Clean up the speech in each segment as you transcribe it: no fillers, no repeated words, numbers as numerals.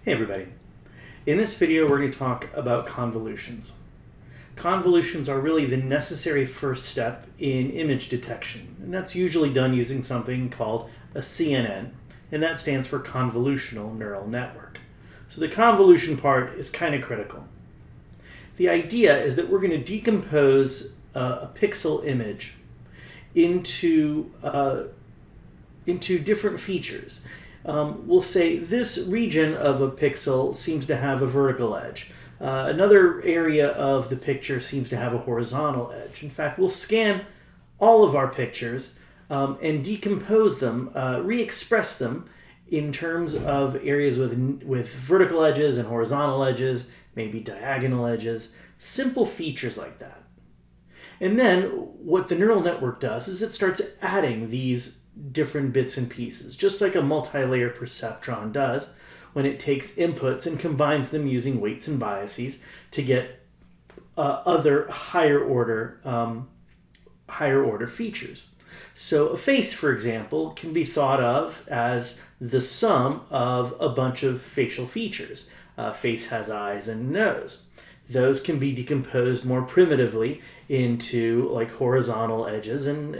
Hey everybody. In this video we're going to talk about convolutions. Convolutions are really the necessary first step in image detection, and that's usually done using something called a CNN, and that stands for Convolutional Neural Network. So the convolution part is kind of critical. The idea is that we're going to decompose a pixel image into different features. We'll say this region of a pixel seems to have a vertical edge. Another area of the picture seems to have a horizontal edge. In fact, we'll scan all of our pictures and decompose them, re-express them in terms of areas with vertical edges and horizontal edges, maybe diagonal edges, simple features like that. And then what the neural network does is it starts adding these different bits and pieces, just like a multi-layer perceptron does when it takes inputs and combines them using weights and biases to get other higher order features. So a face, for example, can be thought of as the sum of a bunch of facial features. A face has eyes and nose. Those can be decomposed more primitively into like horizontal edges and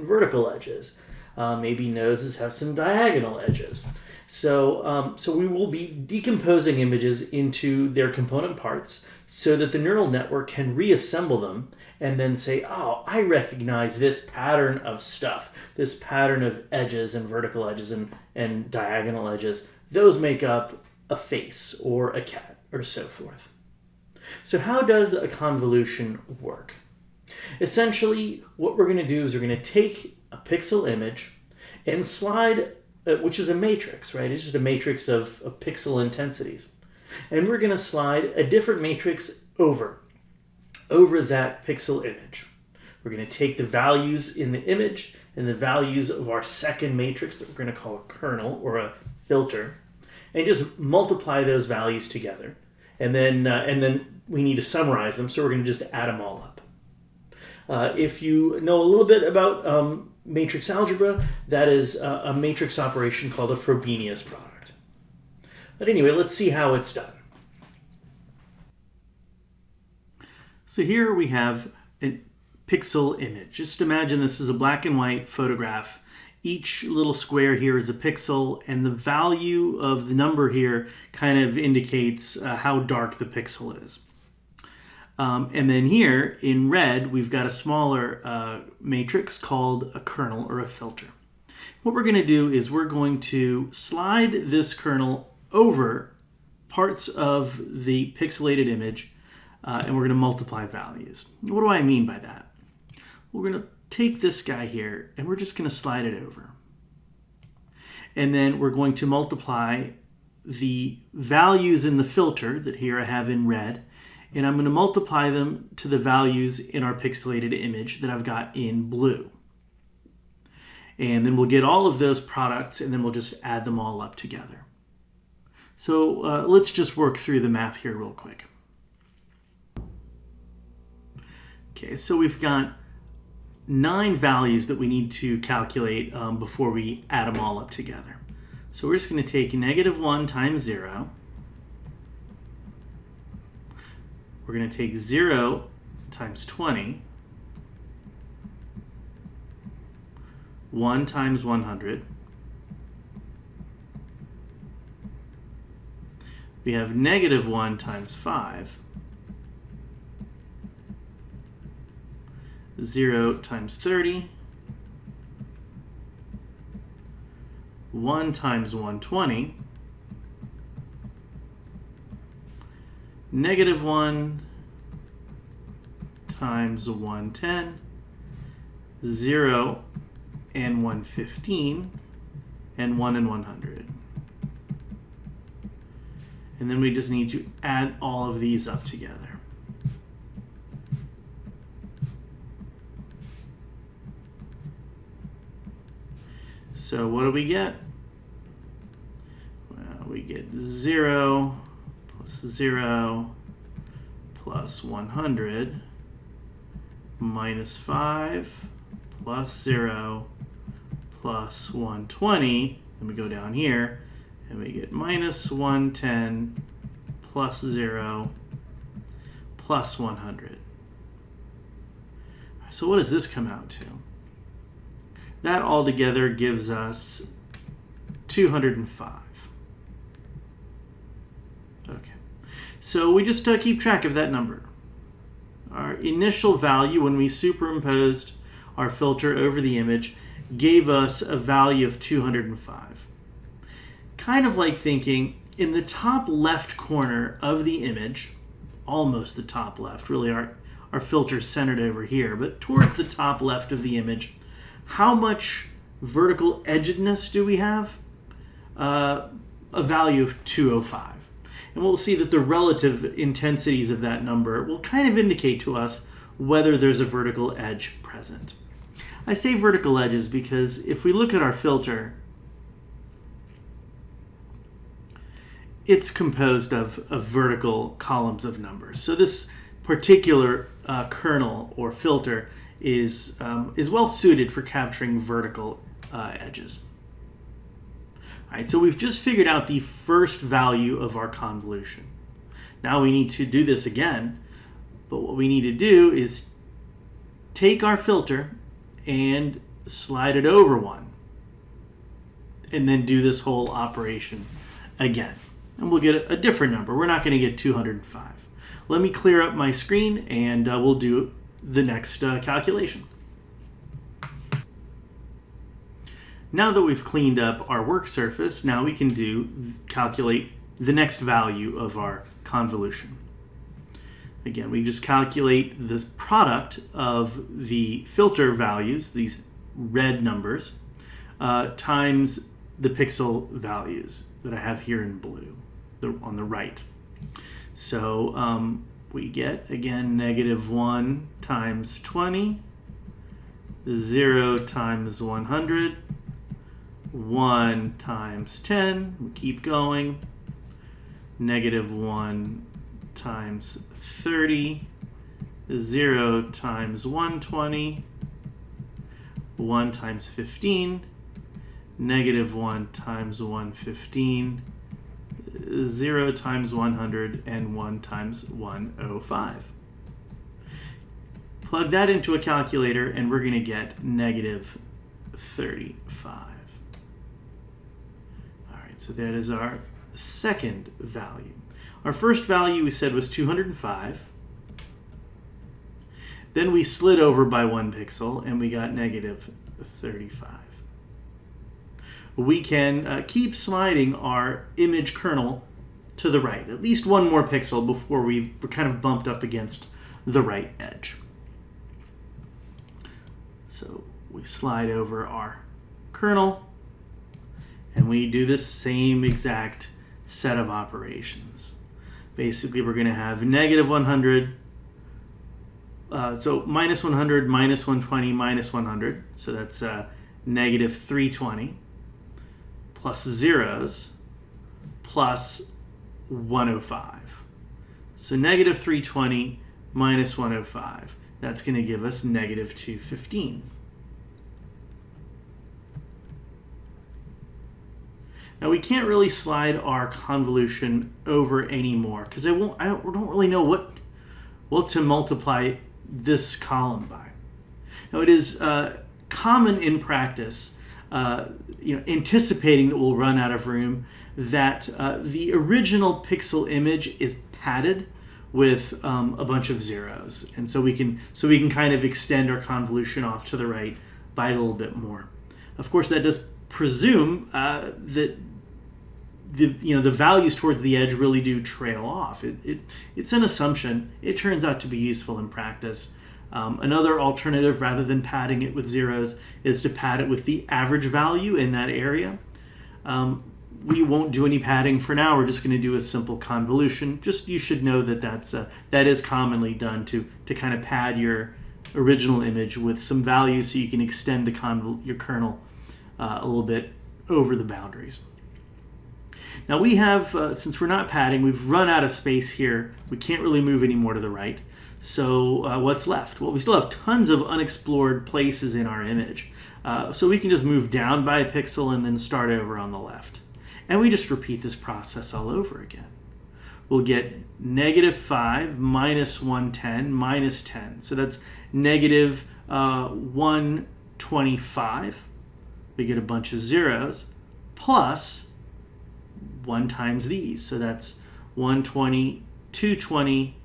vertical edges. Maybe noses have some diagonal edges. So we will be decomposing images into their component parts so that the neural network can reassemble them and then say, oh, I recognize this pattern of stuff, this pattern of edges and vertical edges and diagonal edges. Those make up a face or a cat or so forth. So how does a convolution work? Essentially, what we're going to do is we're going to take a pixel image and slide, which is a matrix, right? It's just a matrix of pixel intensities. And we're going to slide a different matrix over that pixel image. We're going to take the values in the image and the values of our second matrix that we're going to call a kernel or a filter, and just multiply those values together. And then we need to summarize them, so we're going to just add them all up. If you know a little bit about matrix algebra, that is a matrix operation called a Frobenius product. But anyway, let's see how it's done. So here we have a pixel image. Just imagine this is a black and white photograph. Each little square here is a pixel, and the value of the number here kind of indicates how dark the pixel is. And then here in red, we've got a smaller matrix called a kernel or a filter. What we're going to do is we're going to slide this kernel over parts of the pixelated image, and we're going to multiply values. What do I mean by that? We're going to take this guy here, and we're just going to slide it over. And then we're going to multiply the values in the filter that here I have in red, and I'm going to multiply them to the values in our pixelated image that I've got in blue. And then we'll get all of those products, and then we'll just add them all up together. So let's just work through the math here real quick. Okay, so we've got 9 values that we need to calculate before we add them all up together. So we're just going to take -1 times 0. We're going to take 0 times 20, 1 times 100. We have -1 times 5, 0 times 30, 1 times 120, -1 times 110, 0 and 115, and 1 and 100. And then we just need to add all of these up together. So what do we get? Well, we get 0 plus 0 plus 100 minus 5 plus 0 plus 120. Then we go down here And we get minus 110 plus 0 plus 100. So what does this come out to? That altogether gives us 205. Okay. So we just keep track of that number. Our initial value when we superimposed our filter over the image gave us a value of 205. Kind of like thinking in the top left corner of the image, almost the top left, really our filter's centered over here, but towards the top left of the image, how much vertical edgedness do we have? A value of 205. And we'll see that the relative intensities of that number will kind of indicate to us whether there's a vertical edge present. I say vertical edges because if we look at our filter, it's composed of vertical columns of numbers. So this particular kernel or filter is well suited for capturing vertical edges. All right, so we've just figured out the first value of our convolution. Now we need to do this again, but what we need to do is take our filter and slide it over one, and then do this whole operation again. And we'll get a different number. We're not going to get 205. Let me clear up my screen and we'll do the next calculation. Now that we've cleaned up our work surface, now we can calculate the next value of our convolution. Again, we just calculate this product of the filter values, these red numbers, times the pixel values that I have here in blue on the right. So we get, again, -1 times 20, 0 times 100, 1 times 10, we keep going, -1 times 30, 0 times 120, 1 times 15, -1 times 115, 0 times 100, and 1 times 105. Plug that into a calculator and we're going to get -35. All right, so that is our second value. Our first value we said was 205. Then we slid over by 1 pixel and we got -35. We can keep sliding our image kernel to the right, at least 1 more pixel before we're kind of bumped up against the right edge. So we slide over our kernel and we do the same exact set of operations. Basically, we're going to have -100, so -100, -120, -100, so that's -320, plus zeros, plus 105. So -320 minus 105, that's going to give us -215. Now we can't really slide our convolution over anymore because I don't really know what to multiply this column by. Now it is common in practice, anticipating that we'll run out of room, that the original pixel image is padded with a bunch of zeros, and so we can kind of extend our convolution off to the right by a little bit more. Of course, that does presume that the values towards the edge really do trail off. It's an assumption. It turns out to be useful in practice. Another alternative, rather than padding it with zeros, is to pad it with the average value in that area. We won't do any padding for now. We're just going to do a simple convolution. Just you should know that that is commonly done to kind of pad your original image with some values so you can extend your kernel a little bit over the boundaries. Now we have, since we're not padding, we've run out of space here. We can't really move any more to the right. So what's left? Well, we still have tons of unexplored places in our image. So we can just move down by a pixel and then start over on the left. And we just repeat this process all over again. We'll get negative 5 minus 110 minus 10. So that's negative 125. We get a bunch of zeros plus 1 times these. So that's 120, 220,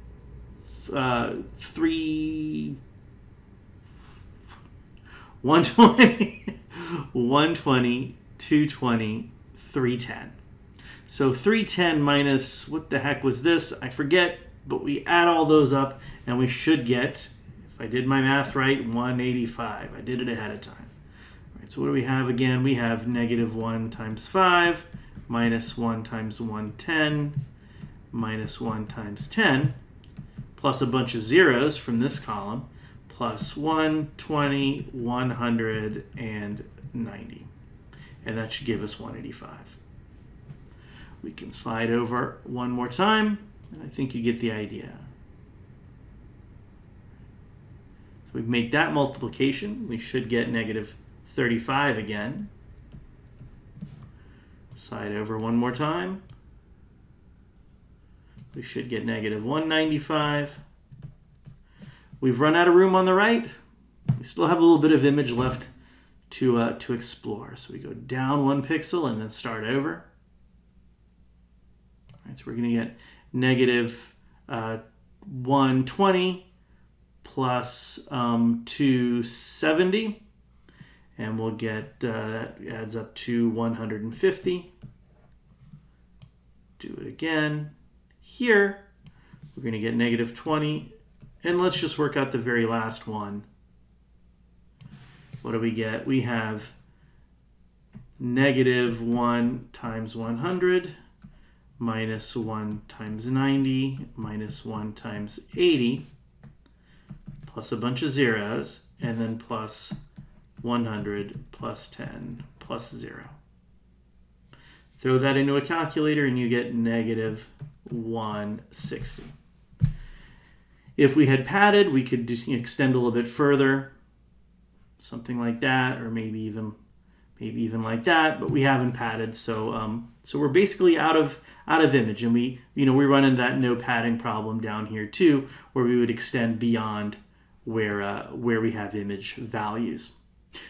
120, 220, 310. So 310 minus, what the heck was this? I forget, but we add all those up and we should get, if I did my math right, 185. I did it ahead of time. All right, so what do we have again? We have negative 1 times 5 minus 1 times 110 minus 1 times 10 plus a bunch of zeros from this column plus 120, 100, and 90. And that should give us 185. We can slide over one more time, and I think you get the idea. So we make that multiplication. We should get negative 35 again. Slide over one more time. We should get negative 195. We've run out of room on the right. We still have a little bit of image left to explore. So we go down 1 pixel and then start over. All right, so we're going to get negative 120 plus 270. And we'll get, that adds up to 150. Do it again. Here, we're going to get negative 20. And let's just work out the very last one. What do we get? We have negative 1 times 100 minus 1 times 90 minus 1 times 80 plus a bunch of zeros and then plus 100 plus 10 plus 0. Throw that into a calculator and you get negative 160. If we had padded, we could extend a little bit further, something like that, or maybe even like that. But we haven't padded, so so we're basically out of image, and we run into that no padding problem down here too, where we would extend beyond where we have image values.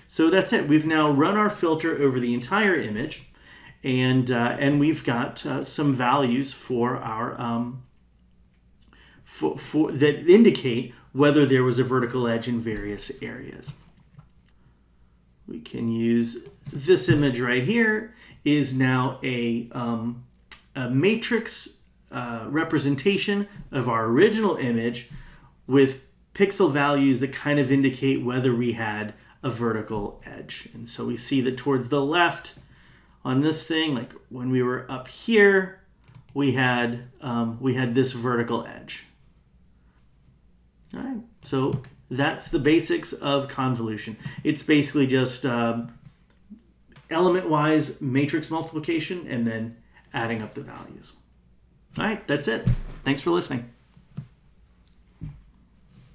So that's it. We've now run our filter over the entire image, and we've got some values for our for that indicate whether there was a vertical edge in various areas. We can use this image right here is now a matrix representation of our original image with pixel values that kind of indicate whether we had a vertical edge. And so we see that towards the left on this thing, like when we were up here, we had this vertical edge. All right, so that's the basics of convolution. It's basically just element-wise matrix multiplication and then adding up the values. All right, that's it. Thanks for listening.